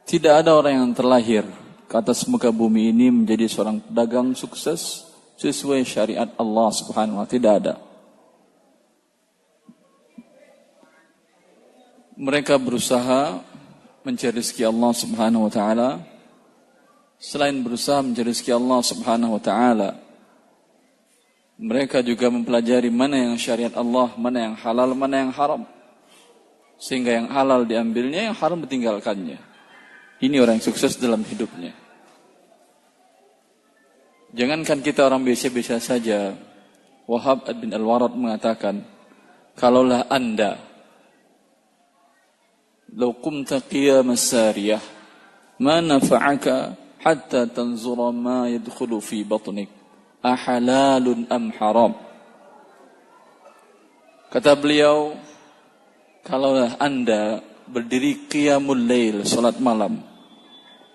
Tidak ada orang yang terlahir ke atas muka bumi ini menjadi seorang pedagang sukses sesuai syariat Allah Subhanahu wa Ta'ala. Tidak ada. Mereka berusaha mencari rezeki Allah Subhanahu wa Ta'ala. Selain berusaha mencari rezeki Allah Subhanahu wa Ta'ala, mereka juga mempelajari mana yang syariat Allah, mana yang halal, mana yang haram. Sehingga yang halal diambilnya, yang haram ditinggalkannya. Ini orang yang sukses dalam hidupnya. Jangankan kita orang biasa-biasa saja. Wahab bin Al-Warad mengatakan, kalaulah anda law qumta qiyam as-sariyah ma nafa'aka hatta tanzura ma yadkhulu fi batnik ahalalun am haram. Kata beliau, kalaulah anda berdiri qiyamul lail, salat malam,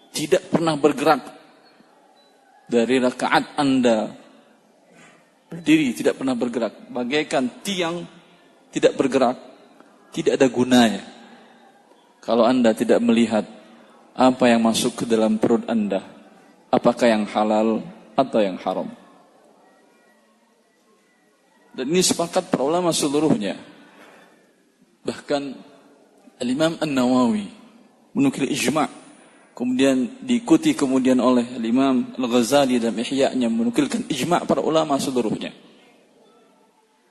tidak pernah bergerak dari rakaat anda, berdiri tidak pernah bergerak, bagaikan tiang tidak bergerak, tidak ada gunanya kalau anda tidak melihat apa yang masuk ke dalam perut anda, apakah yang halal atau yang haram. Dan ini sepakat para ulama seluruhnya. Bahkan Al-Imam An-Nawawi menukil ijma', kemudian diikuti kemudian oleh Al-Imam Al-Ghazali dalam Ihya'nya menukilkan ijma' para ulama seluruhnya,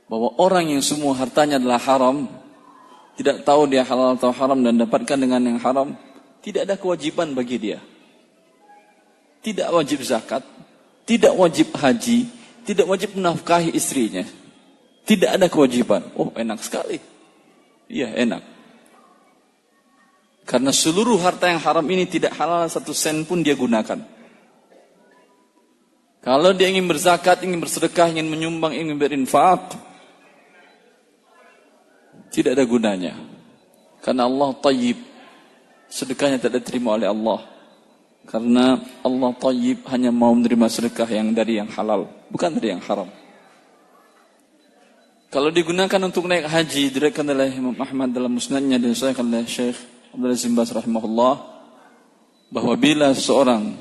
bahwa orang yang semua hartanya adalah haram, tidak tahu dia halal atau haram dan dapatkan dengan yang haram, tidak ada kewajiban bagi dia. Tidak wajib zakat, tidak wajib haji, tidak wajib menafkahi istrinya. Tidak ada kewajiban. Oh, enak sekali. Iya, enak. Karena seluruh harta yang haram ini tidak halal, 1 sen pun dia gunakan. Kalau dia ingin berzakat, ingin bersedekah, ingin menyumbang, ingin berinfak, tidak ada gunanya. Karena Allah tayyib, sedekahnya tidak diterima oleh Allah. Karena Allah tayyib hanya mau menerima sedekah yang dari yang halal, bukan dari yang haram. Kalau digunakan untuk naik haji, diriwayatkan oleh Imam Ahmad dalam musnadnya dan disahihkan oleh Syekh Abdul Aziz bin Baz rahimahullah, bahwa bila seorang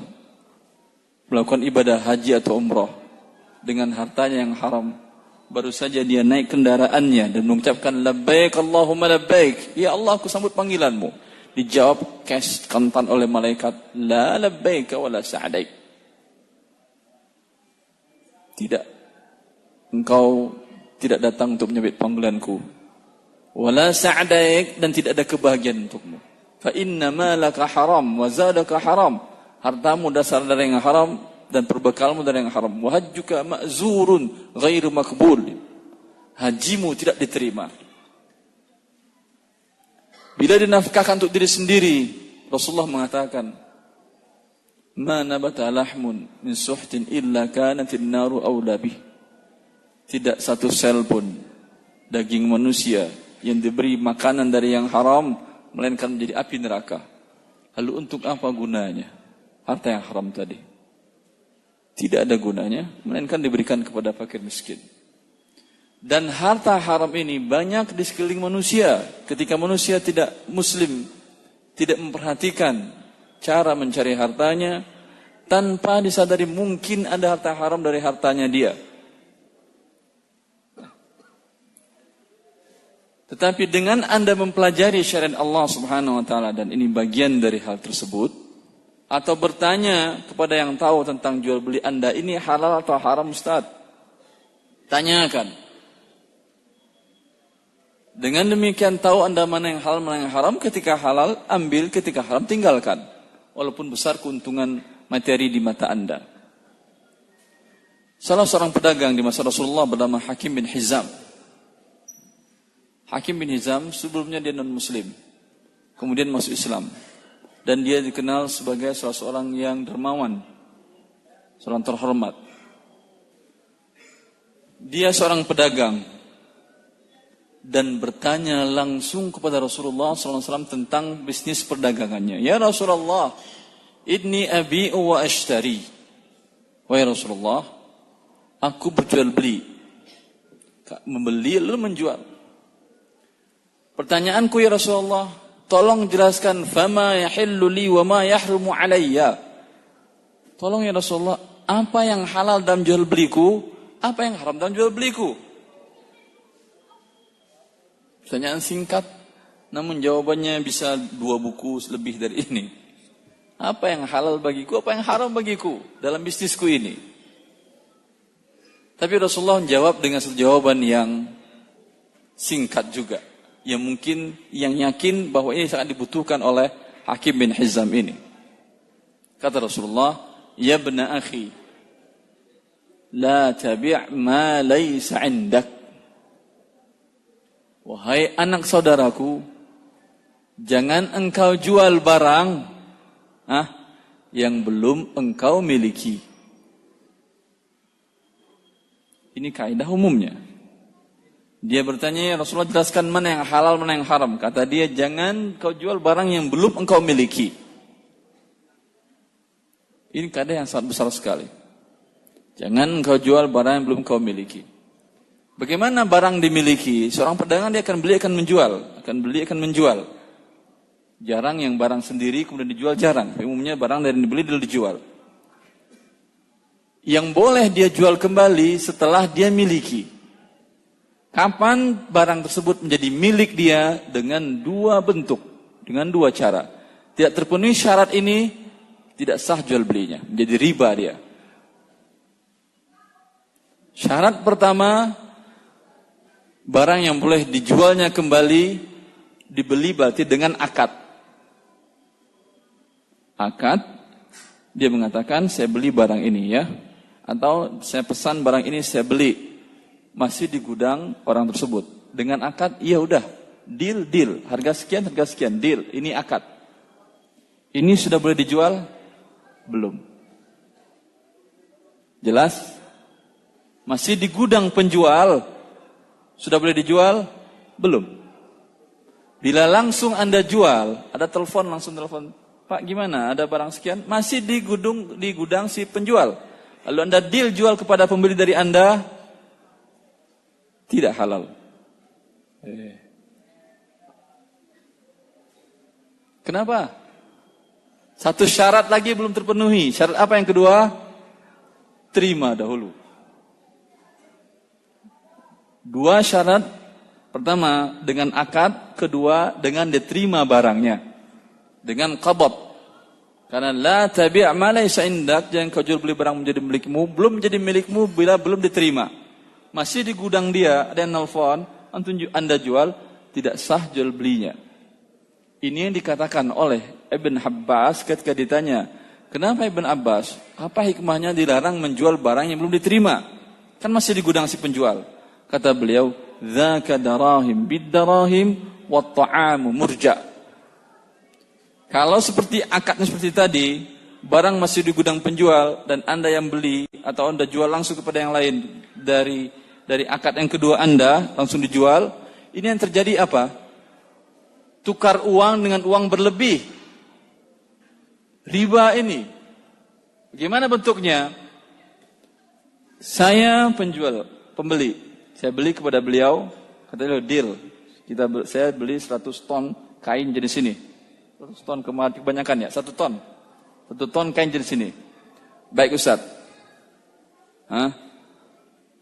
melakukan ibadah haji atau umrah dengan hartanya yang haram, baru saja dia naik kendaraannya dan mengucapkan labbaik Allahumma labbaik, ya Allah aku sambut panggilanmu, dijawab kantan oleh malaikat, la labbaik wa la sa'daik, tidak, engkau tidak datang untuk menyambut panggilanku, wala sa'daik, dan tidak ada kebahagiaan untukmu. Fa inna malaka haram wa zadaka haram, hartamu dasar dari yang haram dan perbekalmu dari yang haram. Wa hajjuka ma'zurun ghairu makbul, hajimu tidak diterima. Bila dinafkahkan untuk diri sendiri, Rasulullah mengatakan, ma nabata lahmun min suhtin illa kanatin naru awla bih. Tidak 1 sel pun daging manusia yang diberi makanan dari yang haram melainkan menjadi api neraka. Lalu untuk apa gunanya harta yang haram tadi? Tidak ada gunanya melainkan diberikan kepada fakir miskin. Dan harta haram ini banyak di sekeliling manusia. Ketika manusia tidak muslim, tidak memperhatikan cara mencari hartanya, tanpa disadari mungkin ada harta haram dari hartanya dia. Tetapi dengan Anda mempelajari syariat Allah Subhanahu wa Ta'ala, dan ini bagian dari hal tersebut, atau bertanya kepada yang tahu tentang jual beli Anda, ini halal atau haram Ustaz? Tanyakan. Dengan demikian tahu Anda mana yang halal, mana yang haram. Ketika halal, ambil. Ketika haram, tinggalkan. Walaupun besar keuntungan materi di mata Anda. Salah seorang pedagang di masa Rasulullah bernama Hakim bin Hizam. Hakim bin Hizam sebelumnya dia non-muslim, kemudian masuk Islam, dan dia dikenal sebagai salah seorang yang dermawan, seorang terhormat. Dia seorang pedagang dan bertanya langsung kepada Rasulullah SAW tentang bisnis perdagangannya. Ya Rasulullah, inni abi'u wa ashtari. Wahai Rasulullah, aku berjual beli, membeli lalu menjual. Pertanyaanku ya Rasulullah, tolong jelaskan fama yahillu li wa ma yahrumu alayya. Tolong ya Rasulullah, apa yang halal dalam jual beliku, apa yang haram dalam jual beliku? Pertanyaan singkat, namun jawabannya bisa 2 buku lebih dari ini. Apa yang halal bagiku, apa yang haram bagiku dalam bisnisku ini? Tapi Rasulullah menjawab dengan satu jawaban yang singkat juga, yang mungkin yang yakin bahwa ini sangat dibutuhkan oleh Hakim bin Hizam ini. Kata Rasulullah, ya ibna akhi, la tabi' ma laysa 'indak. Wahai anak saudaraku, jangan engkau jual barang yang belum engkau miliki. Ini kaidah umumnya. Dia bertanya, ya Rasulullah jelaskan mana yang halal, mana yang haram. Kata dia, jangan kau jual barang yang belum engkau miliki. Ini kaidah yang sangat besar sekali. Jangan engkau jual barang yang belum engkau miliki. Bagaimana barang dimiliki? Seorang pedagang dia akan beli, akan menjual. Akan beli, akan menjual. Jarang yang barang sendiri kemudian dijual, jarang. Umumnya barang dari dibeli dan dijual. Yang boleh dia jual kembali setelah dia miliki. Kapan barang tersebut menjadi milik dia? Dengan 2 bentuk, dengan 2 cara. Tidak terpenuhi syarat ini, tidak sah jual belinya, menjadi riba dia. Syarat pertama, barang yang boleh dijualnya kembali, dibeli berarti dengan akad. Akad, dia mengatakan saya beli barang ini ya, atau saya pesan barang ini saya beli. Masih di gudang orang tersebut. Dengan akad, iya udah, deal, harga sekian, deal, ini akad. Ini sudah boleh dijual? Belum. Jelas? Masih di gudang penjual, sudah boleh dijual? Belum. Bila langsung Anda jual, ada telepon, langsung telepon, Pak gimana, ada barang sekian? Masih di gudang si penjual. Lalu Anda deal jual kepada pembeli dari Anda, tidak halal. Kenapa? Satu syarat lagi belum terpenuhi. Syarat apa yang kedua? Terima dahulu. 2 syarat. Pertama, dengan akad. Kedua, dengan diterima barangnya. Dengan qabad. Karena la tabi' ma laysa indak, jangan kau jual beli barang menjadi milikmu, belum menjadi milikmu bila belum diterima. Masih di gudang dia, ada yang nelfon, Anda jual, tidak sah jual belinya. Ini yang dikatakan oleh Ibn Abbas ketika ditanya, kenapa Ibn Abbas, apa hikmahnya dilarang menjual barang yang belum diterima? Kan masih di gudang si penjual. Kata beliau, dzaka darahim bid-darahim wat ta'amu murja. Kalau seperti akadnya seperti tadi, barang masih di gudang penjual dan Anda yang beli atau Anda jual langsung kepada yang lain dari akad yang kedua Anda langsung dijual, ini yang terjadi apa? Tukar uang dengan uang berlebih. Riba ini. Bagaimana bentuknya? Saya pembeli. Saya beli kepada beliau, kata beliau deal. Saya beli 100 ton kain jenis ini. 100 ton kebanyakan ya, 1 ton. 1 ton kain jenis ini. Baik Ustaz.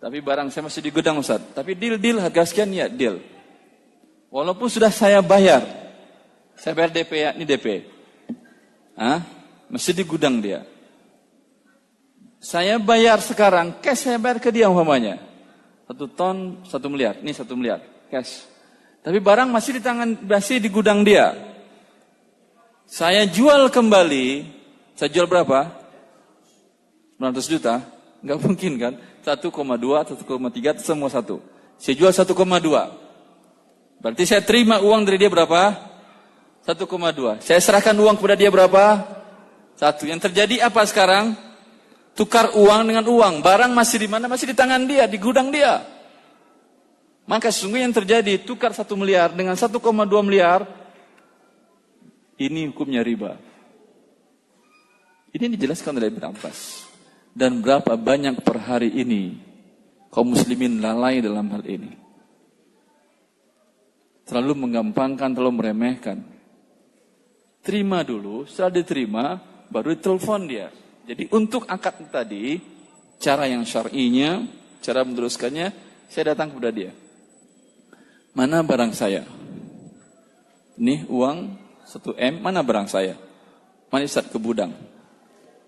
Tapi barang saya masih di gudang Ustaz. Tapi deal harga sekian ya deal. Walaupun sudah saya bayar DP ya, ini DP. Masih di gudang dia. Saya bayar sekarang, cash saya bayar ke dia umpamanya. 1 ton 1 miliar, ini 1 miliar cash. Tapi barang masih di gudang dia. Saya jual kembali, saya jual berapa? 900 juta? Enggak mungkin kan? 1,2, 1,3, semua satu. Saya jual 1,2. Berarti saya terima uang dari dia berapa? 1,2. Saya serahkan uang kepada dia berapa? 1. Yang terjadi apa sekarang? Tukar uang dengan uang. Barang masih di mana? Masih di tangan dia, di gudang dia. Maka sesungguhnya yang terjadi, tukar 1 miliar dengan 1,2 miliar, ini hukumnya riba. Ini dijelaskan oleh Ibn Abbas. Dan berapa banyak per hari ini kaum muslimin lalai dalam hal ini. Terlalu menggampangkan, terlalu meremehkan. Terima dulu, setelah diterima, baru ditelepon dia. Jadi untuk akad tadi, cara yang syar'inya, cara meneruskannya, saya datang kepada dia. Mana barang saya? Ini uang 1M, mana barang saya? Mana Ustaz ke gudang?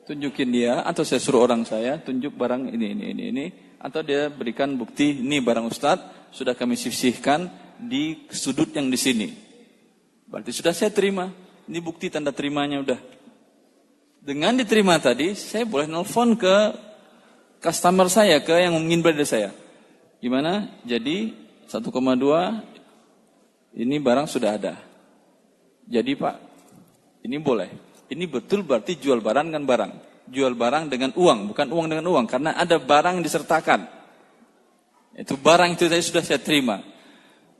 Tunjukin dia, atau saya suruh orang saya, tunjuk barang ini. Atau dia berikan bukti, ini barang Ustaz, sudah kami sisihkan di sudut yang di sini. Berarti sudah saya terima. Ini bukti tanda terimanya udah. Dengan diterima tadi, saya boleh nelfon ke customer saya, ke yang ingin beli dari saya. Gimana? Jadi 1,2 ini barang sudah ada. Jadi Pak, ini boleh. Ini betul berarti jual barang dengan barang. Jual barang dengan uang, bukan uang dengan uang. Karena ada barang yang disertakan. Itu barang itu tadi sudah saya terima.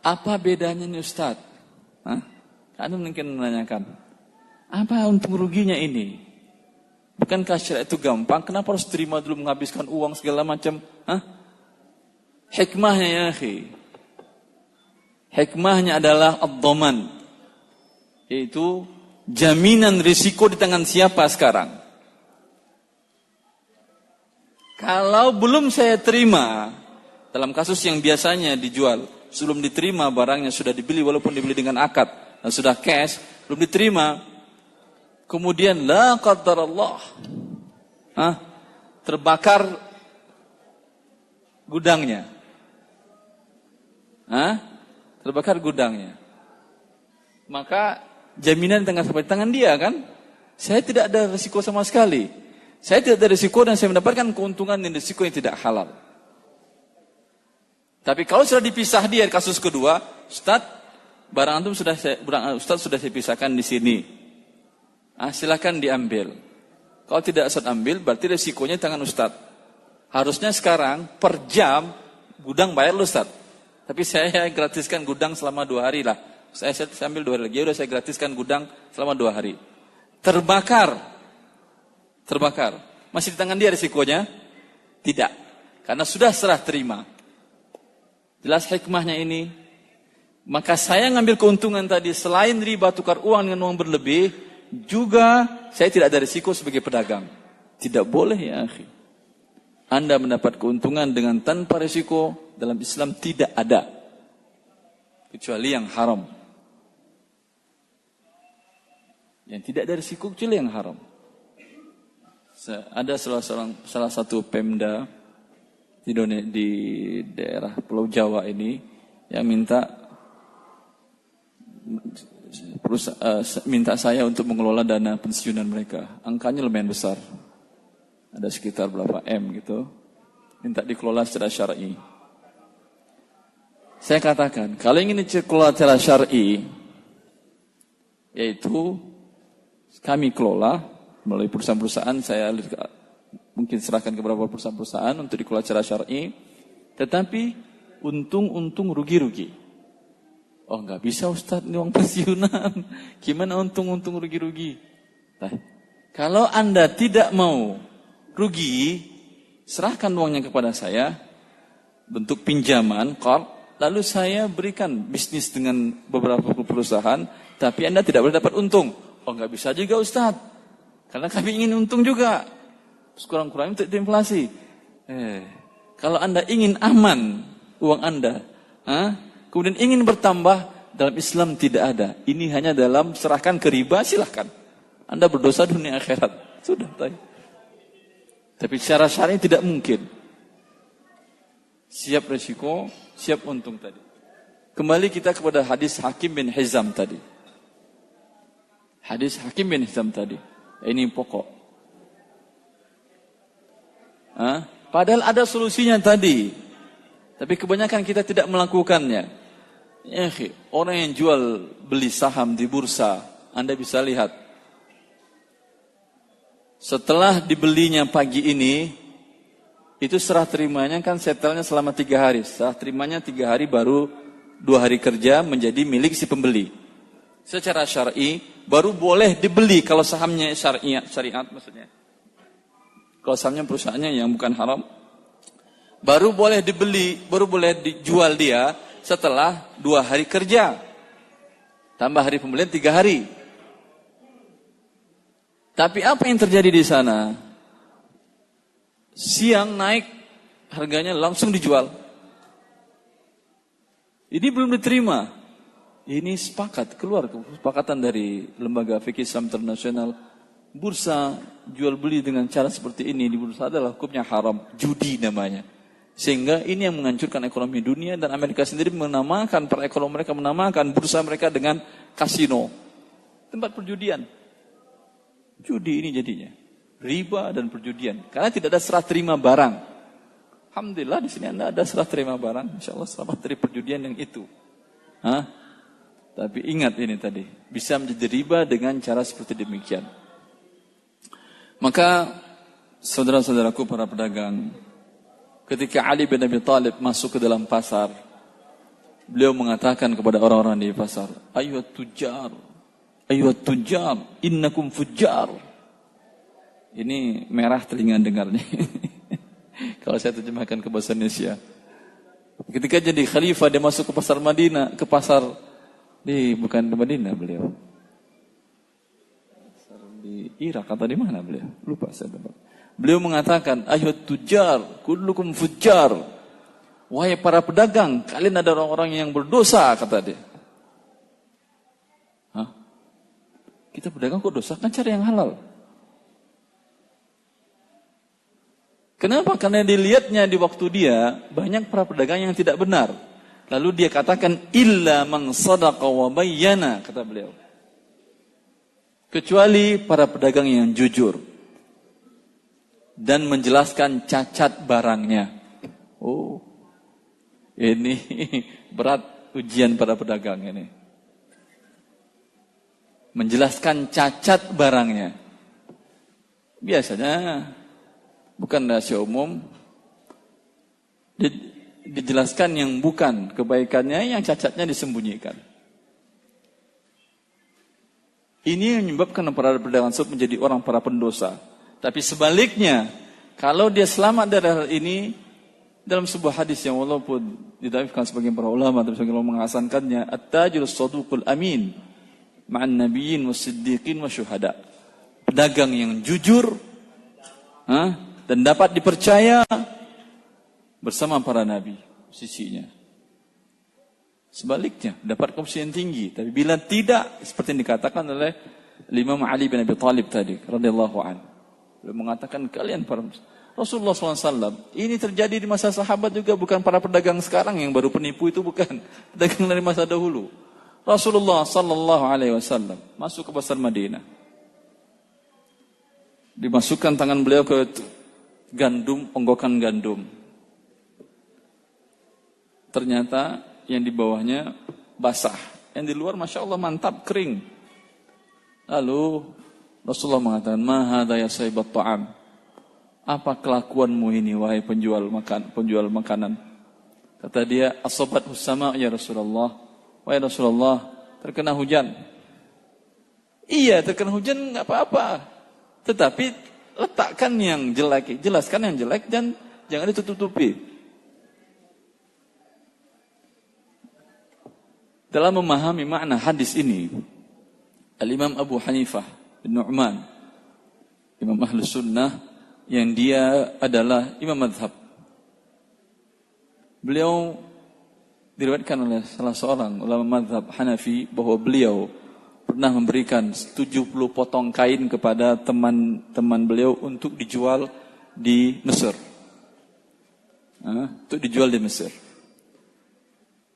Apa bedanya nih Ustaz? Anda mungkin menanyakan, apa untung ruginya ini? Bukankah syariat itu gampang? Kenapa harus terima dulu menghabiskan uang segala macam? Hikmahnya ya akhi. Hikmahnya adalah ad-dhaman. Yaitu jaminan risiko di tangan siapa sekarang? Kalau belum saya terima, dalam kasus yang biasanya dijual, sebelum diterima barangnya sudah dibeli walaupun dibeli dengan akad, dan sudah cash, belum diterima. Kemudian la qadarallah. Terbakar gudangnya. Terbakar gudangnya. Maka jaminan di tangan dia kan? Saya tidak ada risiko sama sekali. Saya tidak ada risiko dan saya mendapatkan keuntungan dan risiko yang tidak halal. Tapi kalau sudah dipisah dia kasus kedua, Ustaz, barang antum Ustaz sudah saya pisahkan di sini. Silakan diambil. Kalau tidak Ustaz ambil, berarti resikonya tangan Ustaz. Harusnya sekarang per jam gudang bayar lu Ustaz. Tapi saya gratiskan gudang selama 2 hari lah. Saya ambil 2 hari lagi, udah saya gratiskan gudang selama 2 hari. Terbakar. Masih di tangan dia resikonya? Tidak. Karena sudah serah terima. Jelas hikmahnya ini. Maka saya ngambil keuntungan tadi selain riba tukar uang dengan uang berlebih, juga saya tidak ada risiko sebagai pedagang. Tidak boleh ya akhi. Anda mendapat keuntungan dengan tanpa risiko dalam Islam tidak ada. Kecuali yang haram. Yang tidak ada risiko kecuali yang haram. Ada salah satu Pemda di daerah Pulau Jawa ini yang minta saya untuk mengelola dana pensiunan mereka. Angkanya lumayan besar. Ada sekitar berapa M gitu. Minta dikelola secara syar'i. Saya katakan, kalau ingin dikelola secara syar'i, yaitu kami kelola melalui perusahaan-perusahaan, saya mungkin serahkan ke beberapa perusahaan-perusahaan untuk dikelola secara syar'i, tetapi untung rugi-rugi. Oh enggak bisa Ustaz, ini uang pensiunan. Gimana untung rugi-rugi? Nah, kalau Anda tidak mau rugi, serahkan uangnya kepada saya, bentuk pinjaman, qard, lalu saya berikan bisnis dengan beberapa perusahaan, tapi Anda tidak boleh dapat untung. Oh enggak bisa juga Ustaz, karena kami ingin untung juga. Kurang-kurangnya untuk inflasi. Kalau Anda ingin aman uang Anda, kemudian ingin bertambah, dalam Islam tidak ada. Ini hanya dalam serahkan ke riba, silahkan. Anda berdosa dunia akhirat. Sudah. Tapi secara syar'i tidak mungkin. Siap resiko, siap untung tadi. Kembali kita kepada hadis Hakim bin Hizam tadi. Hadis Hakim bin Hizam tadi. Ini pokok. Padahal ada solusinya tadi. Tapi kebanyakan kita tidak melakukannya. Orang yang jual beli saham di bursa, Anda bisa lihat. Setelah dibelinya pagi ini, itu serah terimanya kan setelnya selama 3 hari. Serah terimanya 3 hari baru 2 hari kerja menjadi milik si pembeli. Secara syar'i baru boleh dibeli kalau sahamnya syariat maksudnya. Kalau sahamnya perusahaannya yang bukan haram, baru boleh dibeli, baru boleh dijual dia setelah 2 hari kerja. Tambah hari pembelian 3 hari. Tapi apa yang terjadi di sana? Siang naik, harganya langsung dijual. Ini belum diterima. Ini sepakat, keluar kesepakatan dari Lembaga Fikih Islam Internasional. Bursa jual beli dengan cara seperti ini di bursa adalah hukumnya haram, judi namanya. Sehingga ini yang menghancurkan ekonomi dunia, dan Amerika sendiri menamakan, para ekonom mereka menamakan bursa mereka dengan kasino, tempat perjudian. Judi ini jadinya riba dan perjudian, karena tidak ada serah terima barang. Alhamdulillah di sini Anda ada serah terima barang, insyaallah selamat dari perjudian yang itu. Tapi ingat ini tadi, bisa menjadi riba dengan cara seperti demikian. Maka saudara-saudaraku para pedagang, ketika Ali bin Abi Thalib masuk ke dalam pasar, beliau mengatakan kepada orang-orang di pasar, "Ayyuhat tujar, innakum fujjar." Ini merah telinga dengarnya. Kalau saya terjemahkan ke bahasa Indonesia. Ketika jadi khalifah, dia masuk ke pasar Madinah, bukan di Madinah beliau. Di Irak atau di mana beliau? Lupa saya tempat. Beliau mengatakan, "Ayyuhat tujar, kullukum fujjar." Wahai para pedagang, kalian ada orang-orang yang berdosa, kata dia. Kita pedagang kok dosa? Kan cari yang halal. Kenapa? Karena dilihatnya di waktu dia, banyak para pedagang yang tidak benar. Lalu dia katakan, "Illa man sadaqa wa bayyana," kata beliau. Kecuali para pedagang yang jujur dan menjelaskan cacat barangnya. Oh, ini berat ujian para pedagang ini. Menjelaskan cacat barangnya. Biasanya bukan rahasia umum, dijelaskan yang bukan kebaikannya, yang cacatnya disembunyikan. Ini yang menyebabkan para pedagang tersebut menjadi orang para pendosa. Tapi sebaliknya, kalau dia selamat dari hal ini, dalam sebuah hadis yang walaupun didhaifkan sebagian para ulama, tapi sebagian ulama menghasankannya, "At-tajirus saduqul amin ma'an nabiyyin was-siddiqin wasyuhada." Pedagang yang jujur dan dapat dipercaya bersama para nabi sisinya. Sebaliknya, dapat komisi yang tinggi. Tapi bila tidak, seperti yang dikatakan oleh Imam Ali bin Abi Thalib tadi, radhiyallahu anhu. Beliau mengatakan, kalian para Rasulullah SAW, ini terjadi di masa sahabat juga, bukan para pedagang sekarang yang baru penipu itu, bukan. Pedagang dari masa dahulu. Rasulullah SAW masuk ke pasar Madinah. Dimasukkan tangan beliau ke gandum, onggokan gandum. Ternyata yang di bawahnya basah, yang di luar masya Allah mantap, kering. Lalu Rasulullah mengatakan, "Ma hadza ya sahibat ta'am?" Apa kelakuanmu ini wahai penjual makanan? Kata dia, "Asabat husama ya Rasulullah." Wahai Rasulullah, terkena hujan. Iya, terkena hujan enggak apa-apa. Tetapi letakkan yang jelek, jelaskan yang jelek dan jangan ditutup-tutupi. Dalam memahami makna hadis ini, Al-Imam Abu Hanifah bin Nu'man, Imam Ahlus Sunnah, yang dia adalah imam madhab. Beliau diriwayatkan oleh salah seorang ulama madhab Hanafi bahwa beliau pernah memberikan 70 potong kain kepada teman-teman beliau untuk dijual di Mesir. Untuk dijual di Mesir.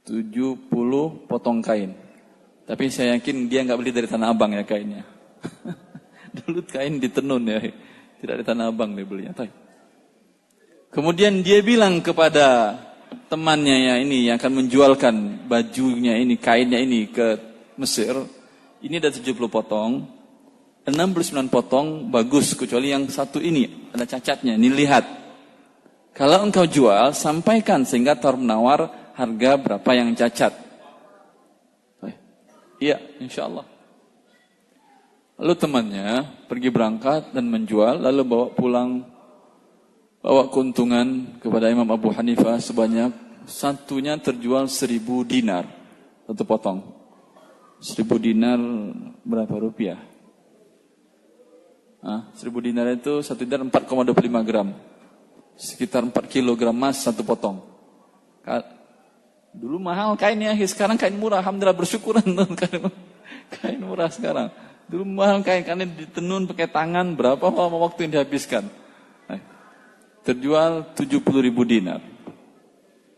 70 potong kain. Tapi saya yakin dia nggak beli dari Tanah Abang ya kainnya. Dulu kain di tenun ya. Tidak di Tanah Abang dia belinya. Kemudian dia bilang kepada temannya ya ini yang akan menjualkan bajunya ini, kainnya ini ke Mesir. Ini ada 70 potong. 69 potong bagus kecuali yang satu ini ada cacatnya. Ini lihat. Kalau engkau jual, sampaikan sehingga tawar menawar harga berapa yang cacat. Iya, insya Allah. Lalu temannya pergi berangkat dan menjual, lalu bawa keuntungan kepada Imam Abu Hanifah sebanyak satunya terjual 1.000 dinar, satu potong. 1.000 dinar berapa rupiah? 1000 dinar itu 1 dinar 4,25 gram. Sekitar 4 kilogram emas satu potong. Dulu mahal kainnya, sekarang kain murah. Alhamdulillah, bersyukur kain murah sekarang. Dulu mahal kainnya ditenun pakai tangan, berapa lama waktu yang dihabiskan. Terjual 70.000 dinar.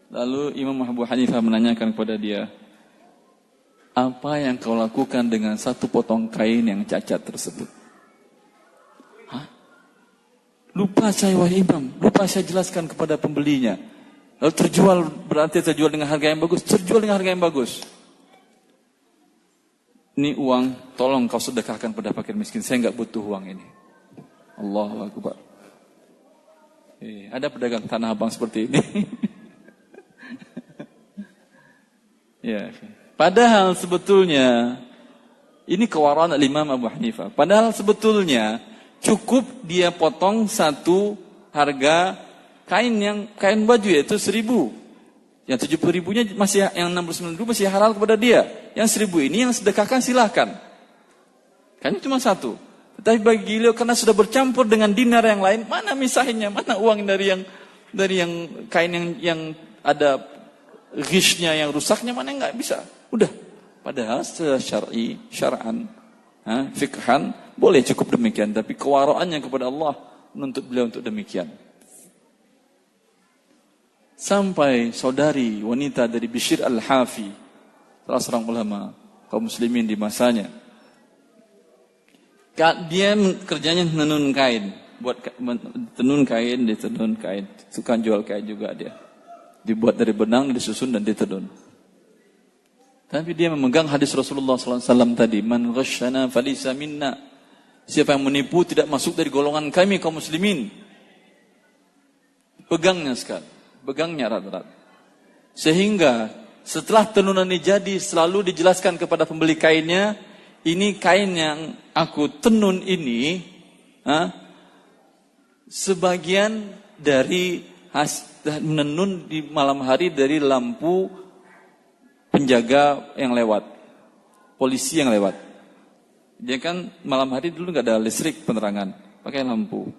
Lalu Imam Abu Hanifah menanyakan kepada dia, apa yang kau lakukan dengan satu potong kain yang cacat tersebut? Lupa saya wahai Imam, lupa saya jelaskan kepada pembelinya. Lalu terjual, berarti terjual dengan harga yang bagus. Terjual dengan harga yang bagus. Ini uang, tolong kau sedekahkan pada fakir miskin. Saya enggak butuh uang ini. Allahu Akbar. Ada pedagang tanah abang seperti ini. Ya. Padahal sebetulnya ini kewaraan Imam Abu Hanifah. Padahal sebetulnya cukup dia potong satu harga kain baju, yaitu 1.000. Yang 70.000-nya masih, yang 69.000 masih halal kepada dia. Yang 1.000 ini yang sedekahkan silahkan. Kainnya cuma satu. Tetapi bagi beliau karena sudah bercampur dengan dinar yang lain, mana misahinnya, mana uang dari yang kain yang ada ghishnya, yang rusaknya, mana enggak bisa. Udah. Padahal secara syar'an, fikhan boleh cukup demikian, tapi kewaraannya kepada Allah menuntut beliau untuk demikian. Sampai saudari wanita dari Bishr al-Hafi, salah seorang ulama kaum muslimin di masanya, dia kerjanya menenun kain, tenun kain, tukang jual kain juga dia. Dibuat dari benang, disusun dan ditenun. Tapi dia memegang hadis Rasulullah SAW tadi, man ghasyana falisa minna. Siapa yang menipu tidak masuk dari golongan kami kaum muslimin. Pegangnya sekali, pegangnya erat-erat. Sehingga setelah tenunan ini jadi, selalu dijelaskan kepada pembeli kainnya, ini kain yang aku tenun ini, sebagian dari menenun di malam hari dari lampu penjaga yang lewat, polisi yang lewat. Dia kan malam hari dulu nggak ada listrik penerangan, pakai lampu.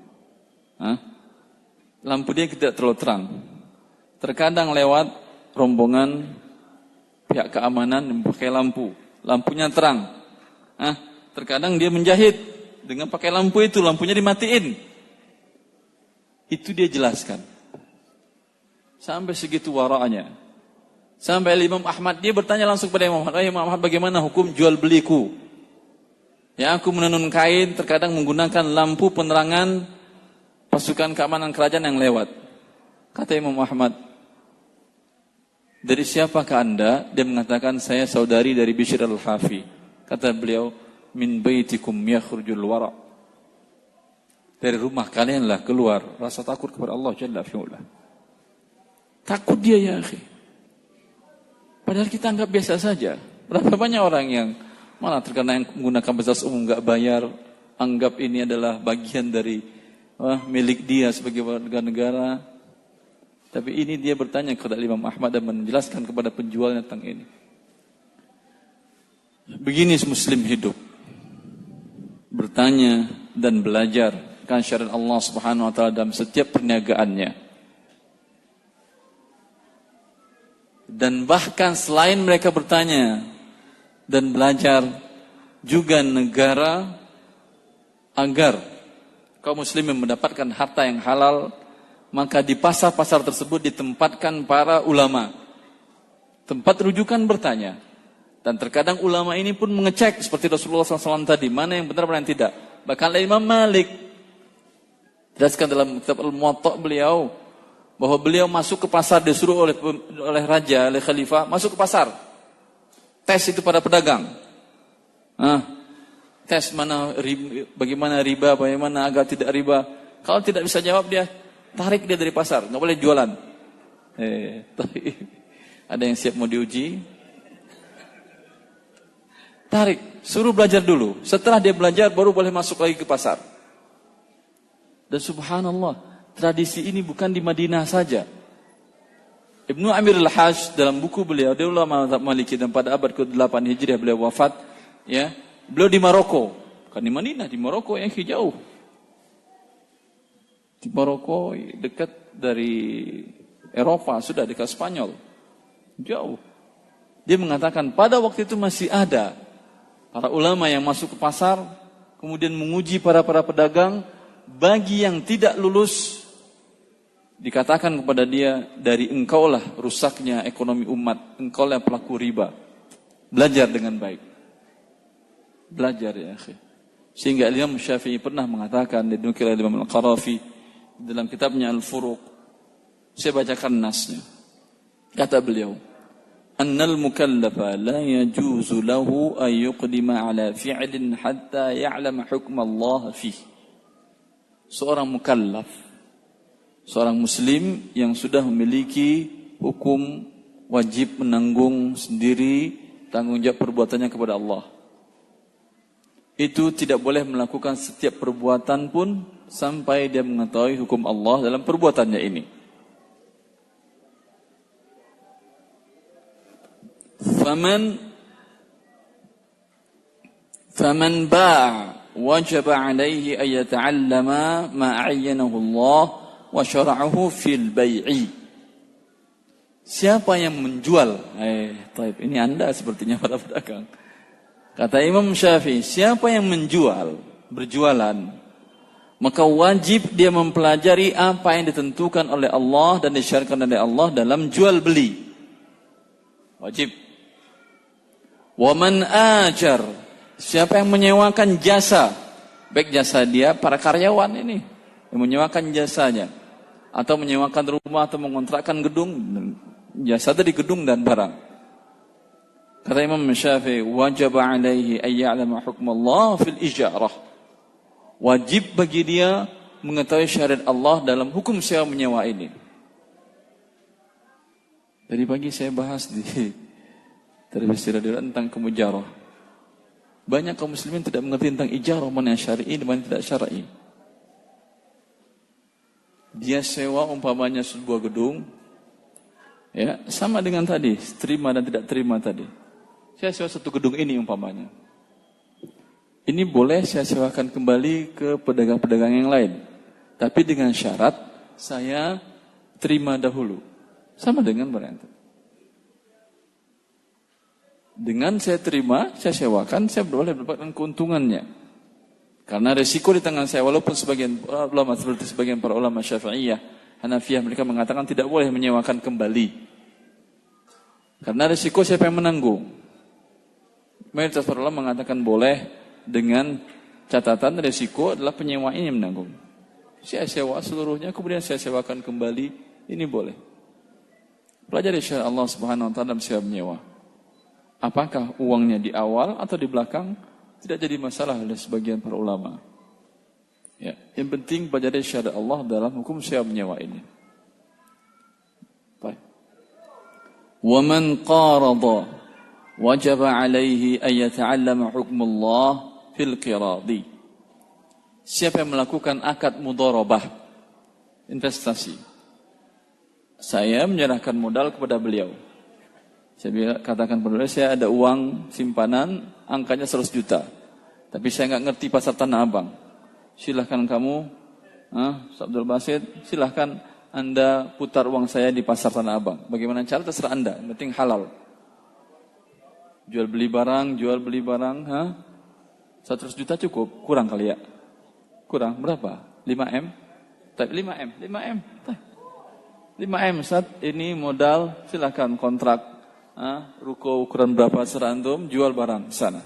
Lampu dia tidak terlalu terang. Terkadang lewat rombongan pihak keamanan yang pakai lampu, lampunya terang. Terkadang dia menjahit dengan pakai lampu itu, lampunya dimatiin. Itu dia jelaskan. Sampai segitu wara'anya. Sampai Imam Ahmad, dia bertanya langsung kepada Imam Ahmad, Imam Ahmad, bagaimana hukum jual beliku? Ya, aku menenun kain, terkadang menggunakan lampu penerangan pasukan keamanan kerajaan yang lewat. Kata Imam Ahmad, dari siapakah anda? Dia mengatakan, saya saudari dari Bishr al-Hafi. Kata beliau, min baitikum yakhrujul wara'. Dari rumah kalianlah keluar rasa takut kepada Allah Jalla fi'ula. Takut dia ya akhi. Padahal kita anggap biasa saja. Berapa banyak orang yang malah terkena yang menggunakan fasilitas umum enggak bayar, anggap ini adalah bagian dari milik dia sebagai warga negara. Tapi ini dia bertanya kepada Imam Ahmad dan menjelaskan kepada penjualnya tentang ini. Begini muslim hidup. Bertanya dan belajar kan syariat Allah Subhanahu wa taala dalam setiap perniagaannya. Dan bahkan selain mereka bertanya dan belajar, juga negara agar kaum muslimin mendapatkan harta yang halal, maka di pasar-pasar tersebut ditempatkan para ulama. Tempat rujukan bertanya. Dan terkadang ulama ini pun mengecek seperti Rasulullah SAW tadi, mana yang benar, mana yang tidak. Bahkan Imam Malik jelaskan dalam kitab Al-Muwatta beliau, bahwa beliau masuk ke pasar, disuruh oleh raja, oleh khalifah, masuk ke pasar. Tes itu pada pedagang. Tes bagaimana riba, bagaimana agar tidak riba. Kalau tidak bisa jawab, dia tarik dia dari pasar, nggak boleh jualan. Ada yang siap mau diuji? Tarik, suruh belajar dulu. Setelah dia belajar, baru boleh masuk lagi ke pasar. Dan subhanallah, tradisi ini bukan di Madinah saja. Ibnu Amir al-Hajj dalam buku beliau, dia ulama Maliki, dan pada abad ke-8 Hijriah beliau wafat. Ya, beliau di Maroko, bukan di Madinah, di Maroko yang jauh. Di Maroko dekat dari Eropa, sudah dekat Spanyol. Jauh. Dia mengatakan pada waktu itu masih ada para ulama yang masuk ke pasar, kemudian menguji para pedagang, bagi yang tidak lulus, dikatakan kepada dia, dari engkaulah rusaknya ekonomi umat, engkaulah pelaku riba. Belajar dengan baik. Belajar ya akhi. Sehingga Imam Syafi'i pernah mengatakan, dinukil oleh Imam Al-Qarafi dalam kitabnya Al-Furuq. Saya bacakan nasnya. Kata beliau, "Annal mukallafa la yajuzu lahu an yuqdima ala fi'lin hatta ya'lama hukm Allah fih." Seorang mukallaf, seorang muslim yang sudah memiliki hukum wajib menanggung sendiri tanggung jawab perbuatannya kepada Allah, itu tidak boleh melakukan setiap perbuatan pun sampai dia mengetahui hukum Allah dalam perbuatannya ini. Faman ba'a wajib alaihi an yata'allama ma 'ayyanahu Allah wa syara'ahu fil bai'i. Siapa yang menjual? Ini Anda sepertinya para pedagang. Kata Imam Syafi'i, siapa yang menjual, berjualan, maka wajib dia mempelajari apa yang ditentukan oleh Allah dan disyariatkan oleh Allah dalam jual beli. Wajib. Wa man ajar, siapa yang menyewakan jasa, baik jasa dia para karyawan ini yang menyewakan jasanya, atau menyewakan rumah atau mengontrakkan gedung, jasa dari gedung dan barang. Kata Imam Syafi'i, wajib alaihi an ya'lama hukm Allah fil ijarah. Wajib bagi dia mengetahui syariat Allah dalam hukum sewa menyewa ini. Tadi pagi saya bahas di televisi radio tentang kemujarah. Banyak kaum muslimin tidak mengerti tentang ijarah, mana yang syar'i dan mana yang tidak syar'i. Dia sewa umpamanya sebuah gedung, ya sama dengan tadi, terima dan tidak terima tadi. Saya sewa satu gedung ini umpamanya. Ini boleh saya sewakan kembali ke pedagang-pedagang yang lain. Tapi dengan syarat saya terima dahulu. Sama dengan barang itu. Dengan saya terima, saya sewakan, saya boleh mendapatkan keuntungannya. Karena resiko di tangan saya, walaupun sebagian ulama seperti sebagian para ulama Syafi'iyah, Hanafiyah, mereka mengatakan tidak boleh menyewakan kembali. Karena resiko siapa yang menanggung? Mayoritas para ulama mengatakan boleh dengan catatan resiko adalah penyewa ini yang menanggung. Saya sewa seluruhnya, kemudian saya sewakan kembali, ini boleh. Pelajari syariat Allah Subhanahu wa taala dalam sewa menyewa. Apakah uangnya di awal atau di belakang tidak jadi masalah oleh sebagian para ulama. Ya, yang penting pelajari syariat Allah dalam hukum sewa menyewa ini. Baik. Wa man qarada wajib alaihi an yata'allama hukm Allah fil qiradi. Siapa yang melakukan akad mudharabah, investasi, saya menyerahkan modal kepada beliau. Saya katakan kepada beliau, saya ada uang simpanan angkanya 100 juta, tapi saya nggak ngerti pasar Tanah Abang. Silahkan kamu, Abdul Basit, silahkan Anda putar uang saya di pasar Tanah Abang. Bagaimana cara terserah Anda, yang penting halal. Jual beli barang, 100 juta cukup, kurang kali ya? Kurang, berapa? 5M? 5M. 5M, Ustaz, ini modal, silakan kontrak. Ruko ukuran berapa serantum, jual barang sana.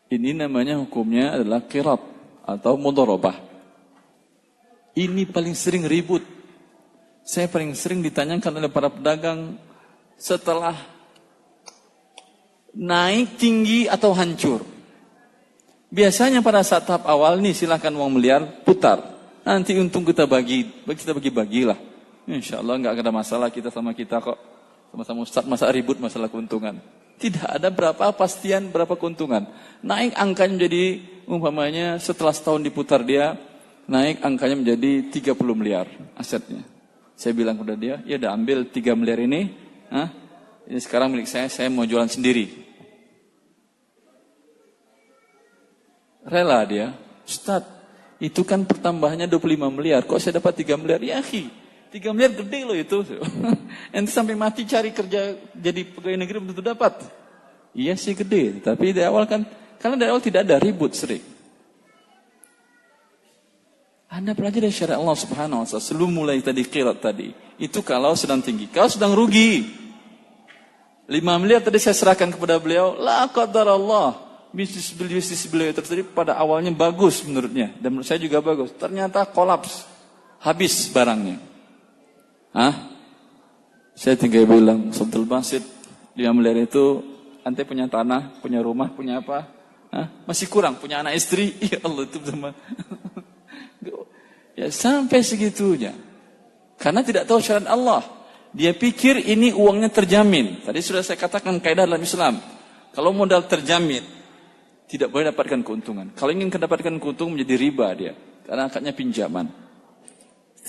Ini namanya hukumnya adalah qirat atau mudharabah. Ini paling sering ribut. Saya paling sering ditanyakan oleh para pedagang setelah naik tinggi atau hancur. Biasanya pada saat tahap awal nih silahkan uang miliar putar. Nanti untung kita bagi-bagilah. Insya Allah nggak ada masalah kita sama kita kok. Sama-sama Ustaz masa ribut masalah keuntungan. Tidak ada berapa pastian berapa keuntungan. Naik angkanya menjadi umpamanya setelah setahun diputar dia naik angkanya menjadi 30 miliar asetnya. Saya bilang kepada dia, ya udah ambil 3 miliar ini, ini sekarang milik saya mau jualan sendiri. Rela dia, Ustaz, Itu kan pertambahannya 25 miliar. Kok saya dapat 3 miliar? Ya akhi, 3 miliar gede loh itu. Ente sampai mati cari kerja jadi pegawai negeri belum tentu dapat. Iya sih gede, tapi dari awal kan, karena dari awal tidak ada ribut sering. Anda pelajari syariat Allah Subhanahu wa taala sebelum mulai tadi qirat tadi. Itu kalau sedang tinggi. Kalau sedang rugi, 5 miliar tadi saya serahkan kepada beliau, la qadarallah. Bisnis beliau terjadi pada awalnya bagus menurutnya. Dan menurut saya juga bagus. Ternyata kolaps. Habis barangnya. Saya tinggal bilang, Abdul Basit, 5 miliar itu, ante punya tanah, punya rumah, punya apa? Masih kurang, punya anak istri. Ya Allah, itu sama. Ya, sampai segitunya. Karena tidak tahu syariat Allah. Dia pikir ini uangnya terjamin. Tadi sudah saya katakan kaidah dalam Islam. Kalau modal terjamin, tidak boleh dapatkan keuntungan. Kalau ingin mendapatkan keuntungan menjadi riba dia. Karena akadnya pinjaman.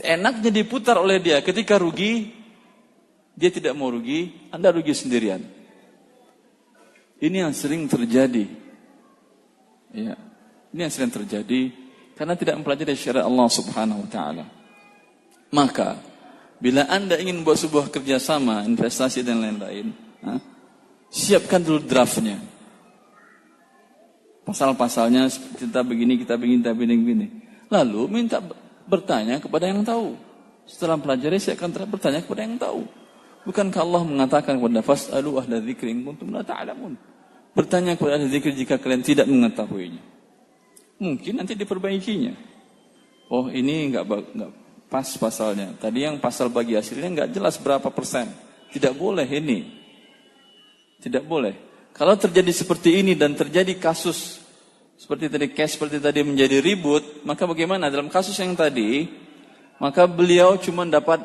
Enaknya diputar oleh dia. Ketika rugi, dia tidak mau rugi, Anda rugi sendirian. Ini yang sering terjadi. Ya. Ini yang sering terjadi. Karena tidak mempelajari syariat Allah Subhanahu wa ta'ala. Maka, bila Anda ingin membuat sebuah kerjasama, investasi dan lain-lain, siapkan dulu draftnya. Pasal-pasalnya kita begini. Lalu minta bertanya kepada yang tahu. Setelah pelajari saya akan bertanya kepada yang tahu. Bukankah Allah mengatakan kepada fas'alu ahla dzikri in kuntum la ta'lamun. Bertanya kepada ahli dzikir jika kalian tidak mengetahuinya. Mungkin nanti diperbaikinya. Oh, ini enggak pas pasalnya. Tadi yang pasal bagi hasilnya enggak jelas berapa persen. Tidak boleh ini. Tidak boleh. Kalau terjadi seperti ini dan terjadi kasus seperti tadi, case seperti tadi menjadi ribut, maka bagaimana? Dalam kasus yang tadi, maka beliau cuma dapat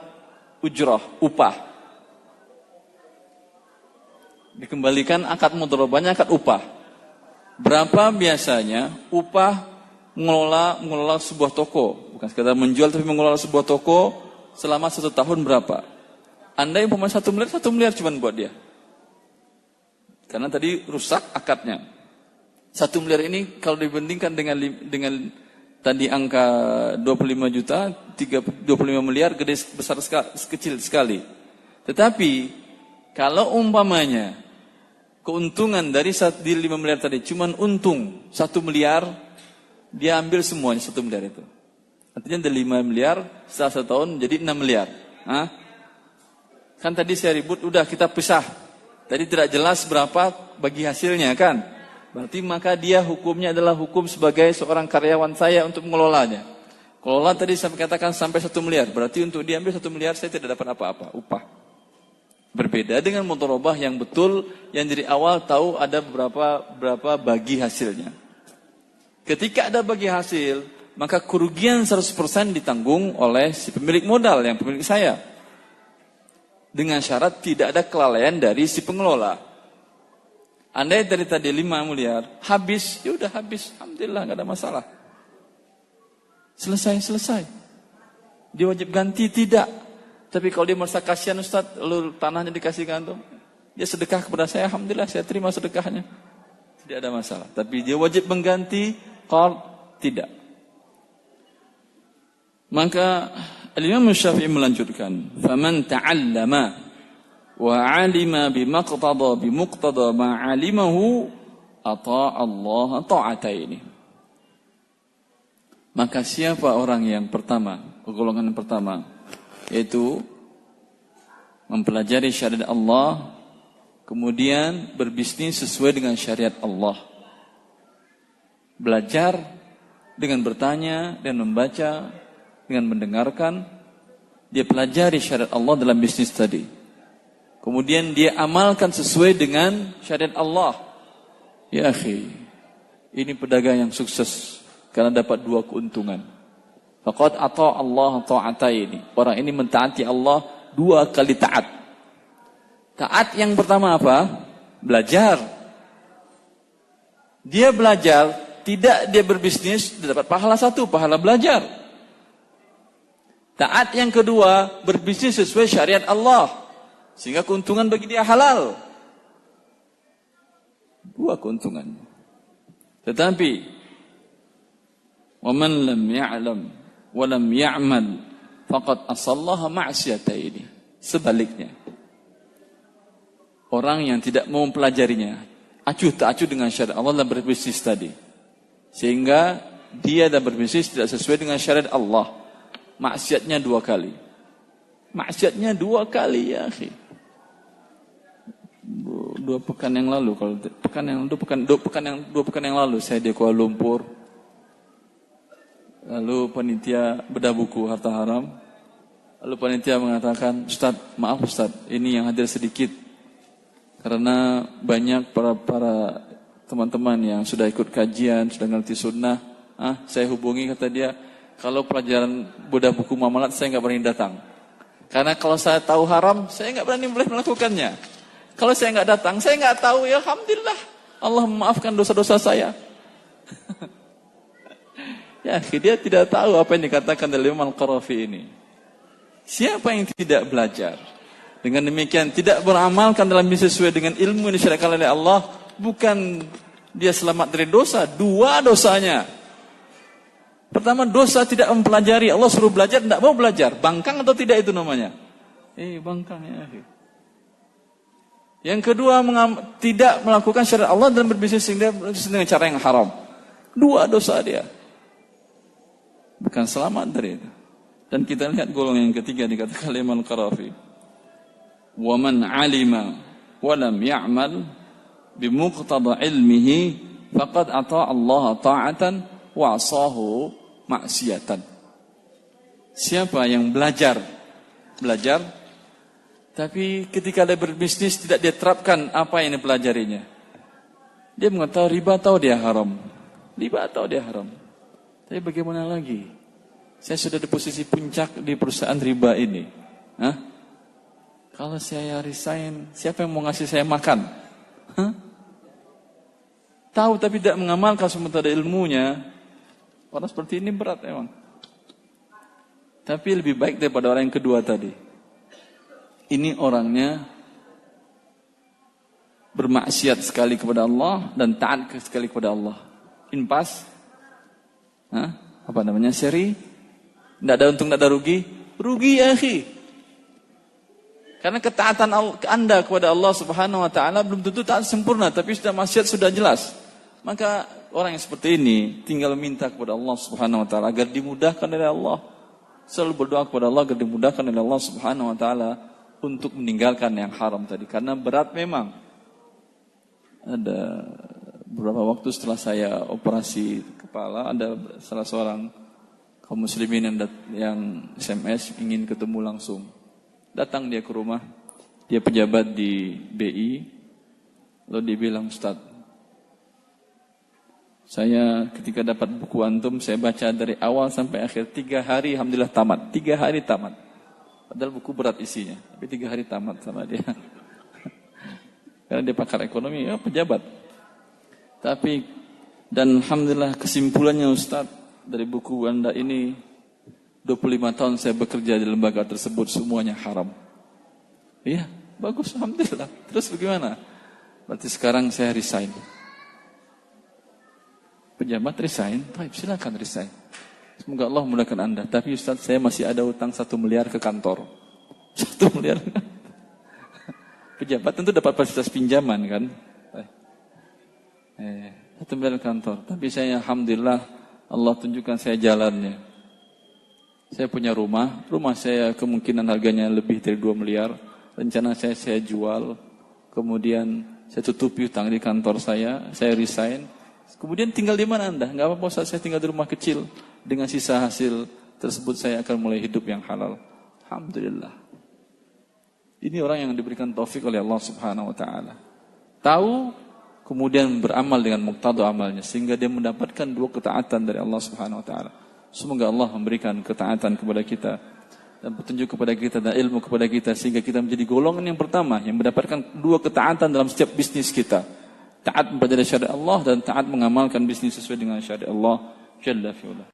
ujrah, upah. Dikembalikan akad mudharabahnya, akad upah. Berapa biasanya upah mengelola sebuah toko? Bukan sekadar menjual, tapi mengelola sebuah toko selama 1 tahun berapa? Anda yang pemain 1 miliar cuma buat dia. Karena tadi rusak akadnya. 1 miliar ini kalau dibandingkan dengan tadi angka 25 juta, 25 miliar gede besar sekali, kecil sekali. Tetapi kalau umpamanya keuntungan dari 5 miliar tadi cuman untung 1 miliar, dia ambil semuanya 1 miliar itu. Artinya dari 5 miliar setelah 1 tahun jadi 6 miliar. Kan tadi saya ribut, udah kita pisah. Tadi tidak jelas berapa bagi hasilnya kan. Berarti maka dia hukumnya adalah hukum sebagai seorang karyawan saya untuk mengelolanya. Kelola tadi saya katakan sampai 1 miliar. Berarti untuk diambil 1 miliar saya tidak dapat apa-apa, upah. Berbeda dengan mudharabah yang betul, yang dari awal tahu ada berapa bagi hasilnya. Ketika ada bagi hasil, maka kerugian 100% ditanggung oleh si pemilik modal, yang pemilik saya. Dengan syarat tidak ada kelalaian dari si pengelola. Andai dari tadi 5 miliar, habis, ya udah habis. Alhamdulillah, nggak ada masalah. Selesai. Dia wajib ganti? Tidak. Tapi kalau dia merasa kasihan Ustaz, lalu tanahnya dikasih gantung, dia sedekah kepada saya, Alhamdulillah, saya terima sedekahnya. Tidak ada masalah. Tapi dia wajib mengganti, qard, tidak. Maka Al-Imam Syafi'i melanjutkan, "Faman ta'allama wa 'alima bimuqtada ma 'alimahu ata'a Allah ta'ataini." Maka siapa orang yang pertama, golongan yang pertama, yaitu mempelajari syariat Allah, kemudian berbisnis sesuai dengan syariat Allah. Belajar dengan bertanya dan membaca, dengan mendengarkan, dia pelajari syariat Allah dalam bisnis tadi. Kemudian dia amalkan sesuai dengan syariat Allah. Ya akhi, ini pedagang yang sukses karena dapat 2 keuntungan. Faqad ata Allah ta'ataini. Orang ini mentaati Allah 2 kali taat. Taat yang pertama apa? Belajar. Dia belajar, tidak dia berbisnis, dia dapat pahala 1, pahala belajar. Taat yang kedua, berbisnis sesuai syariat Allah, sehingga keuntungan bagi dia halal. 2 keuntungan. Tetapi Wa man lam ya'lam wa lam ya'mal faqad asallaha ma'siyataini. Sebaliknya, orang yang tidak mau mempelajarinya, acuh tak acuh dengan syariat Allah dalam berbisnis tadi, sehingga dia dalam berbisnis tidak sesuai dengan syariat Allah, maksiatnya 2 kali. Maksiatnya 2 kali ya akhi. 2 pekan yang lalu, kalau dua pekan yang lalu saya di Kuala Lumpur. Lalu panitia bedah buku harta haram. Lalu panitia mengatakan, Ustaz, maaf Ustaz, ini yang hadir sedikit. Karena banyak para teman-teman yang sudah ikut kajian, sudah ngerti sunnah. Saya hubungi, kata dia, kalau pelajaran bedah buku muamalat saya nggak berani datang. Karena kalau saya tahu haram, saya nggak berani melakukannya. Kalau saya nggak datang, saya nggak tahu, ya alhamdulillah, Allah memaafkan dosa-dosa saya. Ya, dia tidak tahu apa yang dikatakan oleh Imam Al-Qarafi ini. Siapa yang tidak belajar, dengan demikian tidak beramalkan dalam sesuai dengan ilmu yang disyariatkan oleh Allah, bukan dia selamat dari dosa, 2 dosanya. Pertama, dosa tidak mempelajari. Allah suruh belajar, tidak mau belajar. Bangkang atau tidak itu namanya? Bangkang ya. Yang kedua, tidak melakukan syariat Allah dan berbisnis dengan cara yang haram. 2 dosa dia. Bukan selamat dari itu. Dan kita lihat golongan yang ketiga dikatakan oleh Imam Al-Qarafi. Wa man 'alima wa lam ya'mal bimuqtada ilmihi faqad ata'a Allah ta'atan wa 'asahu maksiatan. Siapa yang belajar tapi ketika dia berbisnis tidak dia terapkan apa yang dipelajarinya. Dia mengetahui riba tahu dia haram. Riba tahu dia haram. Tapi bagaimana lagi? Saya sudah di posisi puncak di perusahaan riba ini. Kalau saya resign, siapa yang mau ngasih saya makan? Tahu tapi tidak mengamalkan sementara ilmunya. Orang seperti ini berat memang. Tapi lebih baik daripada orang yang kedua tadi. Ini orangnya bermaksiat sekali kepada Allah dan taat sekali kepada Allah. Impas. Seri? Tidak ada untung, tidak ada rugi. Rugi ya akhi. Karena ketaatan anda kepada Allah Subhanahu Wa Taala belum tentu taat sempurna, tapi sudah maksiat sudah jelas. Maka orang yang seperti ini tinggal minta kepada Allah Subhanahu Wa Taala agar dimudahkan oleh Allah. Selalu berdoa kepada Allah agar dimudahkan oleh Allah Subhanahu Wa Taala untuk meninggalkan yang haram tadi. Karena berat memang. Ada beberapa waktu setelah saya operasi kepala, ada salah seorang kaum muslimin yang SMS ingin ketemu langsung. Datang dia ke rumah, dia pejabat di BI, lalu dia bilang, Ustaz, saya ketika dapat buku antum, saya baca dari awal sampai akhir 3 hari, alhamdulillah tamat. 3 hari tamat. Padahal buku berat isinya, tapi 3 hari tamat sama dia. Karena dia pakar ekonomi, ya pejabat. Tapi, dan alhamdulillah kesimpulannya Ustaz, dari buku Anda ini, 25 tahun saya bekerja di lembaga tersebut, semuanya haram. Iya, bagus, alhamdulillah. Terus bagaimana? Berarti sekarang saya resign. Pejabat resign, baik, silakan resign. Semoga Allah memudahkan Anda. Tapi Ustaz, saya masih ada utang 1 miliar ke kantor. 1 miliar. Pejabat tentu dapat fasilitas pinjaman kan. 1 miliar kantor. Tapi saya alhamdulillah Allah tunjukkan saya jalannya. Saya punya rumah saya kemungkinan harganya lebih dari 2 miliar. Rencana saya jual. Kemudian saya tutupi hutang di kantor saya resign. Kemudian tinggal di mana Anda? Enggak apa-apa, saya tinggal di rumah kecil. Dengan sisa hasil tersebut saya akan mulai hidup yang halal. Alhamdulillah. Ini orang yang diberikan taufik oleh Allah Subhanahu Wa Taala. Tahu, kemudian beramal dengan muqtada amalnya sehingga dia mendapatkan 2 ketaatan dari Allah Subhanahu Wa Taala. Semoga Allah memberikan ketaatan kepada kita dan petunjuk kepada kita dan ilmu kepada kita sehingga kita menjadi golongan yang pertama yang mendapatkan 2 ketaatan dalam setiap bisnis kita. Taat kepada syariat Allah dan taat mengamalkan bisnis sesuai dengan syariat Allah Jalla fi'ala.